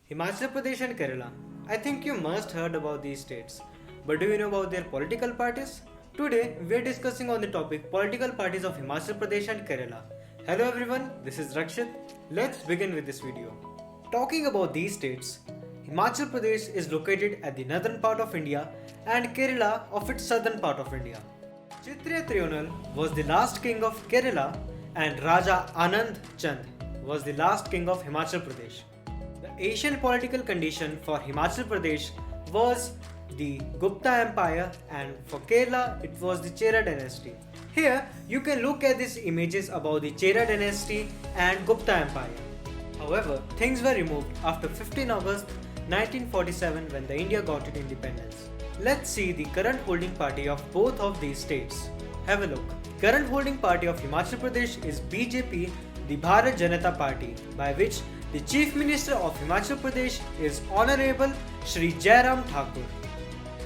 Himachal Pradesh and Kerala. I think you must heard about these states. But do you know about their political parties? Today we are discussing on the topic political parties of Himachal Pradesh and Kerala. Hello everyone, this is Rakshit. Let's begin with this video. Talking about these states, Himachal Pradesh is located at the northern part of India and Kerala of its southern part of India. Kshatriya Triyonal was the last king of Kerala and Raja Anand Chand was the last king of Himachal Pradesh. The ancient political condition for Himachal Pradesh was the Gupta Empire and for Kerala it was the Chera dynasty. Here you can look at these images about the Chera dynasty and Gupta Empire. However, things were removed after 15 August 1947 when the India got its independence. Let's see the current holding party of both of these states. Have a look. Current holding party of Himachal Pradesh is BJP, the Bharat Janata Party, by which the Chief Minister of Himachal Pradesh is Honorable Shri Jairam Thakur.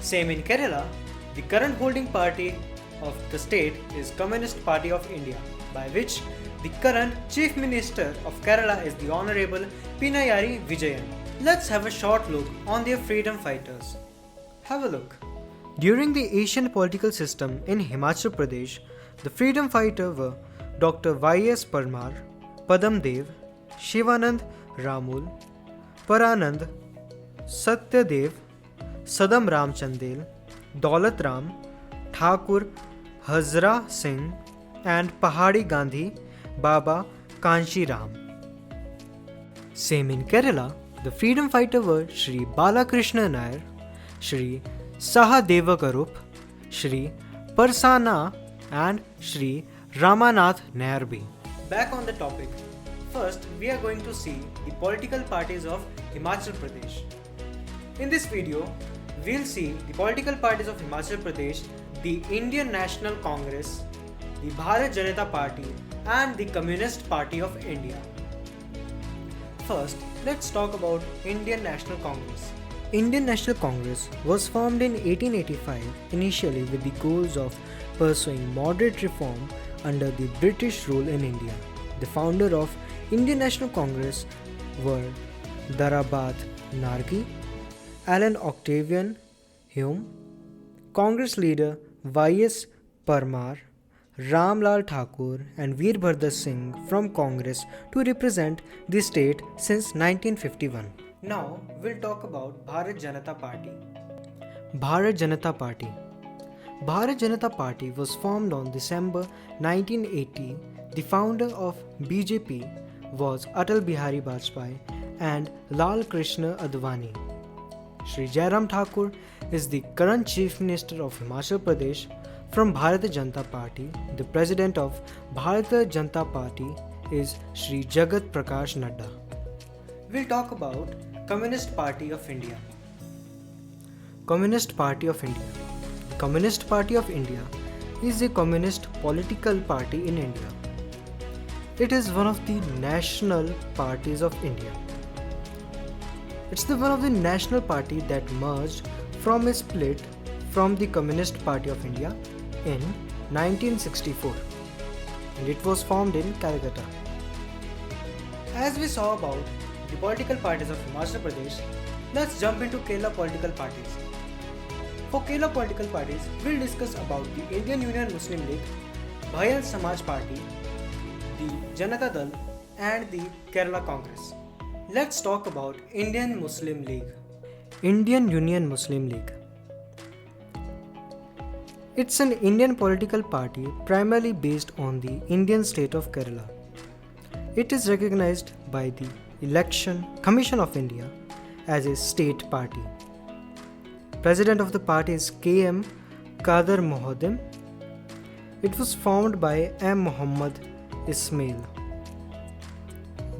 Same in Kerala, the current holding party of the state is Communist Party of India, by which the current Chief Minister of Kerala is the Honorable Pinayari Vijayan. Let's have a short look on their freedom fighters. Have a look. During the Asian political system in Himachal Pradesh, the freedom fighters were Dr. Y.S. Parmar, Padam Dev, Shivanand Ramul, Paranand, Satyadev, Sadam Ram Chandel, Daulat Ram, Thakur Hazra Singh and Pahadi Gandhi Baba Kanshi Ram. Same in Kerala, the freedom fighters were Shri Balakrishna Nair, Shri Sahadeva Garup, Shri Parsana and Shri Ramanath Nairbi. Back on the topic. First, we are going to see the political parties of Himachal Pradesh. In this video, we'll see the political parties of Himachal Pradesh, the Indian National Congress, the Bharat Janata Party and the Communist Party of India. First, let's talk about Indian National Congress. Indian National Congress was formed in 1885 initially with the goals of pursuing moderate reform under the British rule in India. The founder of Indian National Congress were Darabat Nargi, Alan Octavian Hume, Congress leader Y.S. Parmar, Ramlal Thakur and Veerbhadra Singh from Congress to represent the state since 1951. Now we'll talk about Bharat Janata Party. Bharat Janata Party. Bharat Janata Party was formed on December 1980. The founder of BJP was Atal Bihari Vajpayee and Lal Krishna Advani. Shri Jairam Thakur is the current Chief Minister of Himachal Pradesh from Bharatiya Janata Party. The President of Bharatiya Janata Party is Shri Jagat Prakash Nadda. We'll talk about Communist Party of India. Communist Party of India. Communist Party of India is a communist political party in India. It is one of the national parties of India. It's one of the national party that merged from a split from the Communist Party of India in 1964 and it was formed in Calcutta. As we saw about the political parties of Himachal Pradesh, let's jump into Kerala political parties. For Kerala political parties, we'll discuss about the Indian Union Muslim League, Bahujan Samaj Party, the Janata Dal and the Kerala Congress. Let's talk about Indian Muslim League. Indian Union Muslim League. It's an Indian political party primarily based on the Indian state of Kerala. It is recognized by the Election Commission of India as a state party. President of the party is K.M. Kader Mohodim. It was formed by M. Muhammad Ismail.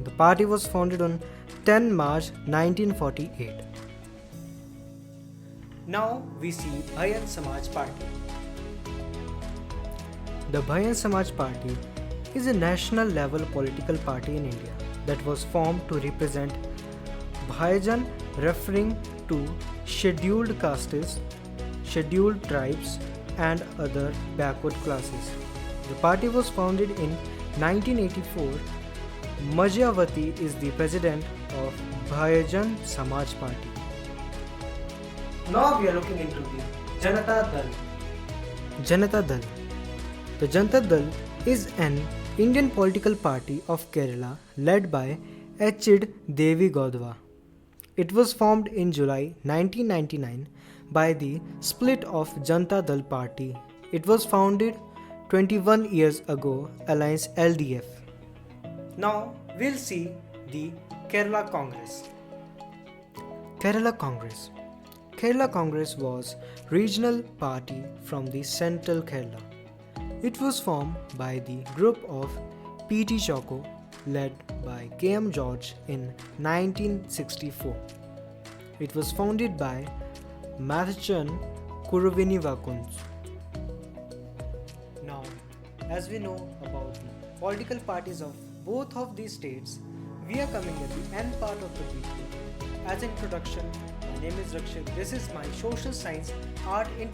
The party was founded on 10 March 1948. Now we see Bahujan Samaj Party. The Bahujan Samaj Party is a national level political party in India that was formed to represent Bahujan, referring to scheduled castes, scheduled tribes and other backward classes. The party was founded in 1984. Majyavati is the president of Bahujan Samaj Party. Now we are looking into the Janata Dal. Janata Dal. The Janata Dal is an Indian political party of Kerala led by H.D. Devi Gaudava. It was formed in July 1999 by the split of Janata Dal Party. It was founded 21 years ago, Alliance LDF. Now we'll see the Kerala Congress. Kerala Congress. Kerala Congress was regional party from the central Kerala. It was formed by the group of P.T. Choco led by K.M. George in 1964. It was founded by Mathachan Kuruvinivakuns. Now, as we know about the political parties of both of these states, we are coming at the end part of the video. As introduction, my name is Rakshit. This is my social science art